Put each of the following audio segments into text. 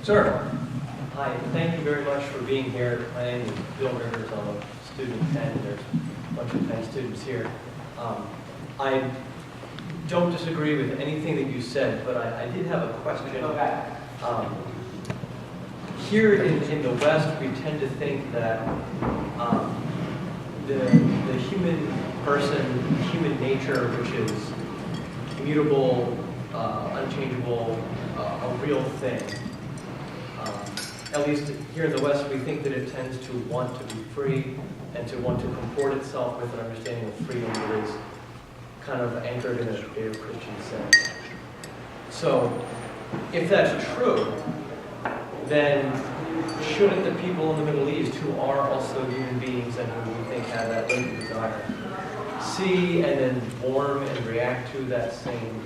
Sir. Hi, thank you very much for being here. My name is Bill Rivers. I'm a student of Penn. There's a bunch of Penn students here. I don't disagree with anything that you said, but I did have a question. Here in the West, we tend to think that the human person, human nature, which is immutable, unchangeable, a real thing. At least here in the West, we think that it tends to want to be free and to want to comport itself with an understanding of freedom that is kind of anchored in a Judeo-Christian sense. So, if that's true, then shouldn't the people in the Middle East, who are also human beings and who we think have that latent desire, see and then form and react to that same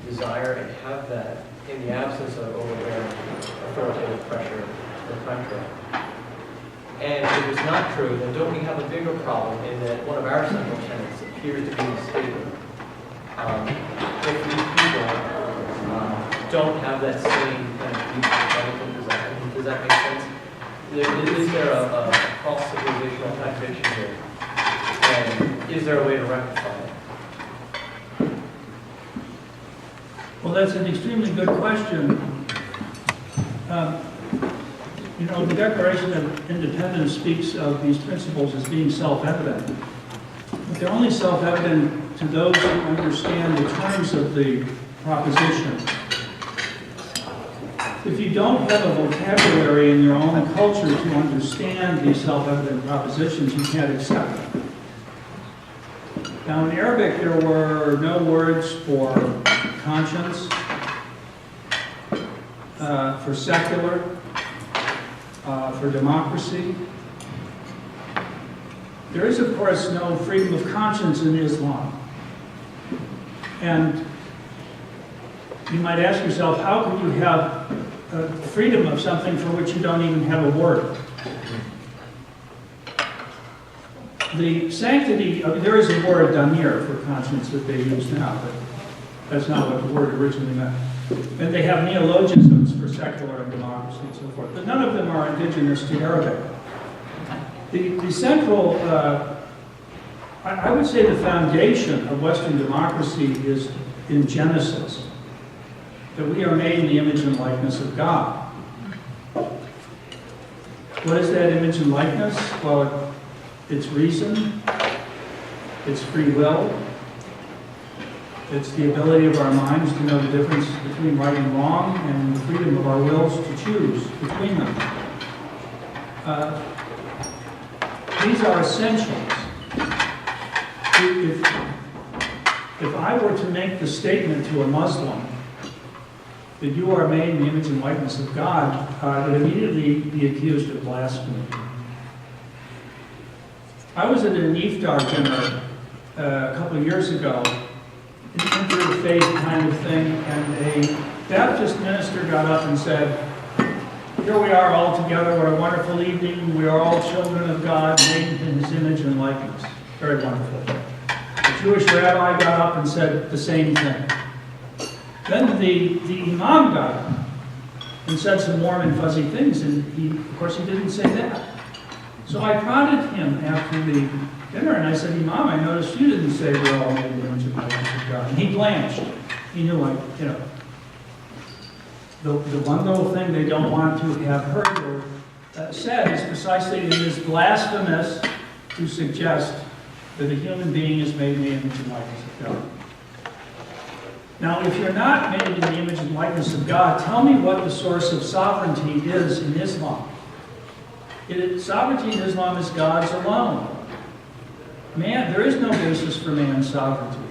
desire and have that in the absence of overbearing authoritative pressure to the contrary? And if it's not true, then don't we have a bigger problem in that one of our central tenets appears to be mistaken? If these people don't have that same kind of deep development desire, does that make sense? Is there a cross-civilizational contradiction here? And is there a way to rectify it? Well, that's an extremely good question. You know, the Declaration of Independence speaks of these principles as being self-evident. But they're only self-evident to those who understand the terms of the proposition. If you don't have a vocabulary in your own culture to understand these self-evident propositions, you can't accept them. Now, in Arabic, there were no words for conscience, for secular, for democracy. There is, of course, no freedom of conscience in Islam. And you might ask yourself, how can you have freedom of something for which you don't even have a word? The sanctity, there is a word, damir, for conscience that they use now, but that's not what the word originally meant. And they have neologisms for secular and democracy and so forth, but none of them are indigenous to Arabic. The central, I would say the foundation of Western democracy is in Genesis, that we are made in the image and likeness of God. What is that image and likeness? Well, it's reason, it's free will, it's the ability of our minds to know the difference between right and wrong, and the freedom of our wills to choose between them. These are essentials. If I were to make the statement to a Muslim that you are made in the image and likeness of God, it would immediately be accused of blasphemy. I was at an iftar dinner a couple of years ago, an interfaith kind of thing, and a Baptist minister got up and said, "Here we are all together, what a wonderful evening. We are all children of God, made in His image and likeness." Very wonderful. A Jewish rabbi got up and said the same thing. Then the imam got up and said some warm and fuzzy things, and of course he didn't say that. So I prodded him after the dinner, and I said, "Imam, I noticed you didn't say we're all made in the image and likeness of God." And he blanched. He knew, the one little thing they don't want to have heard or said is precisely that it is blasphemous to suggest that a human being is made in the image and likeness of God. Now, if you're not made in the image and likeness of God, tell me what the source of sovereignty is in Islam. Sovereignty in Islam is God's alone. Man, there is no basis for man's sovereignty.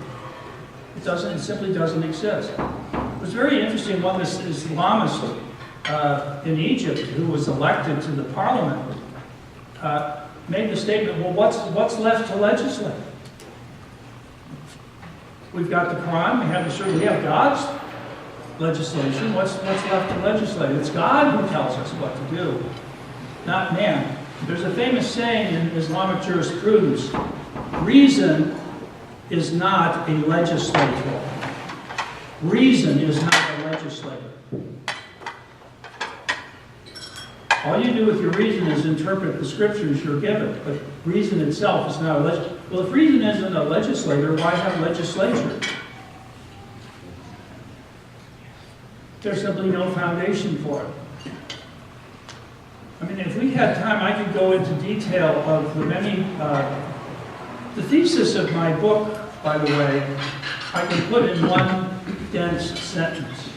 It simply doesn't exist. It was very interesting when this Islamist in Egypt, who was elected to the parliament, made the statement, well, what's left to legislate? We've got the Quran, we have God's legislation. What's left to legislate? It's God who tells us what to do, not man. There's a famous saying in Islamic jurisprudence, reason is not a legislator. Reason is not a legislator. All you do with your reason is interpret the scriptures you're given, but reason itself is not a legislator. Well, if reason isn't a legislator, why have legislature? There's simply no foundation for it. I mean, if we had time, I could go into detail of the many, the thesis of my book, by the way, I can put in one dense sentence.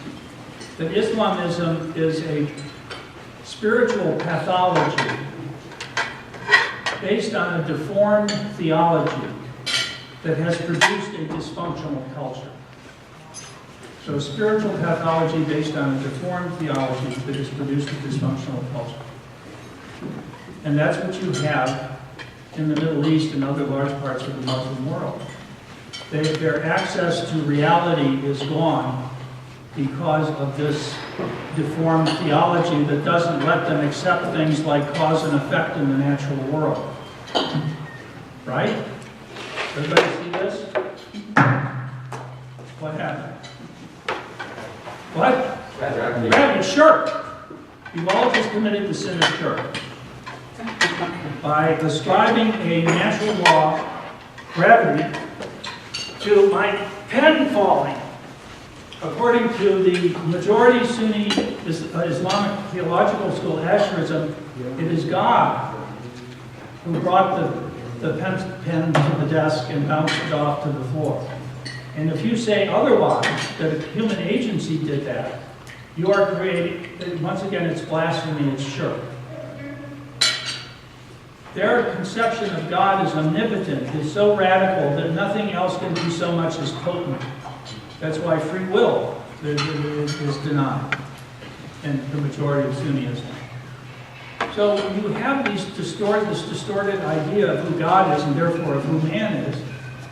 That Islamism is a spiritual pathology based on a deformed theology that has produced a dysfunctional culture. So a spiritual pathology based on a deformed theology that has produced a dysfunctional culture. And that's what you have in the Middle East and other large parts of the Muslim world. Their access to reality is gone because of this deformed theology that doesn't let them accept things like cause and effect in the natural world. Right? Everybody see this? What happened? What? Gravity, sure. You've all just committed the sin of shirk by ascribing a natural law, gravity, to my pen falling. According to the majority Sunni Islamic theological school, Ash'arism, it is God who brought the pen to the desk and bounced it off to the floor. And if you say otherwise, that a human agency did that, you are creating, once again, it's blasphemy, it's shirk. Their conception of God as omnipotent is so radical that nothing else can be so much as potent. That's why free will is denied in the majority of Sunnism. So you have this distorted idea of who God is and therefore of who man is,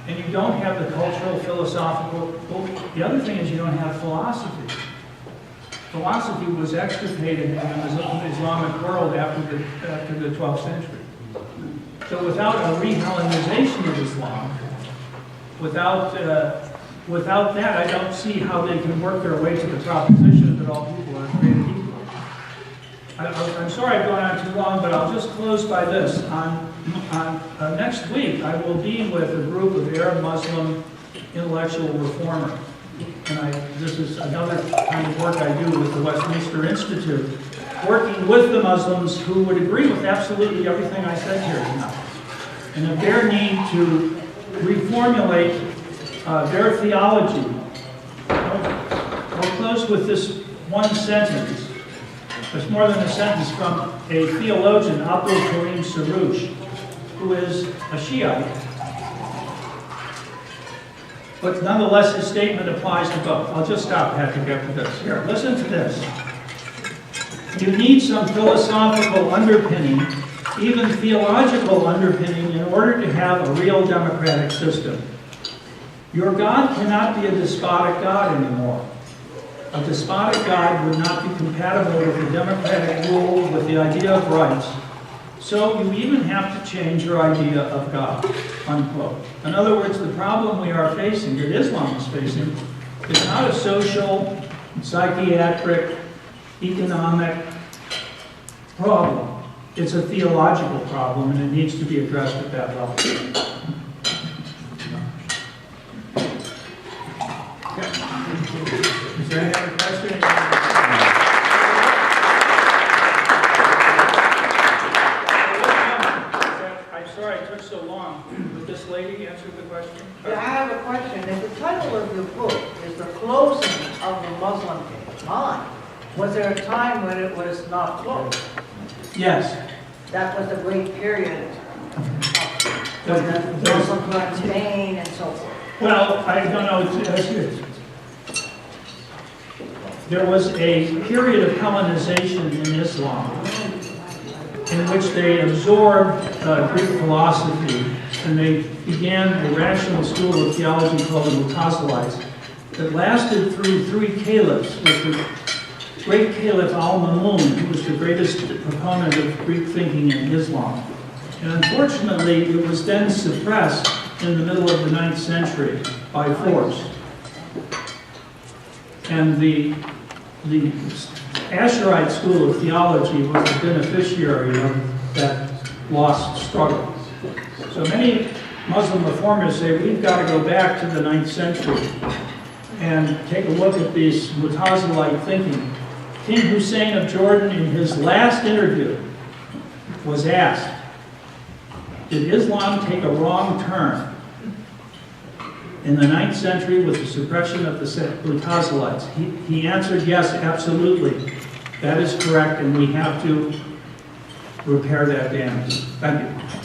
and you don't have the cultural, philosophical. Well, the other thing is you don't have philosophy. Philosophy was extirpated in the Islamic world after the 12th century. So without a re-Hellenization of Islam, without that, I don't see how they can work their way to the proposition that all people are created equal. I'm sorry I've gone on too long, but I'll just close by this. On next week, I will be with a group of Arab Muslim intellectual reformers. And this is another kind of work I do with the Westminster Institute, working with the Muslims who would agree with absolutely everything I said here tonight, and of their need to reformulate their theology. I'll close with this one sentence. It's more than a sentence from a theologian, Abdul Karim Sarouche, who is a Shiite. But nonetheless, his statement applies to both. I'll just stop, Patrick, after this. Here, listen to this. You need some philosophical underpinning, even theological underpinning, in order to have a real democratic system. Your God cannot be a despotic God anymore. A despotic God would not be compatible with the democratic rule, with the idea of rights. So you even have to change your idea of God, unquote. In other words, the problem we are facing, that Islam is facing, is not a social, psychiatric, economic problem. It's a theological problem, and it needs to be addressed at that level. Is there any other questions? I'm sorry it took so long. Would this lady answer the question? Yeah, I have a question. If the title of your book is The Closing of the Muslim Mind, was there a time when it was not closed? Yes. That was the great period when the Muslims were in Spain and so forth. Well, I don't know. There was a period of Hellenization in Islam in which they absorbed Greek philosophy, and they began a rational school of theology called the Mutazilites that lasted through 3 caliphs, with the great Caliph Al-Mamun, who was the greatest proponent of Greek thinking in Islam. And unfortunately, it was then suppressed in the middle of the 9th century by force. And the the Asherite school of theology was the beneficiary of that lost struggle. So many Muslim reformers say we've got to go back to the 9th century and take a look at this Mutazilite thinking. King Hussein of Jordan, in his last interview, was asked, did Islam take a wrong turn in the 9th century with the suppression of the Mutazilites? He answered, yes, absolutely. That is correct, and we have to repair that damage. Thank you.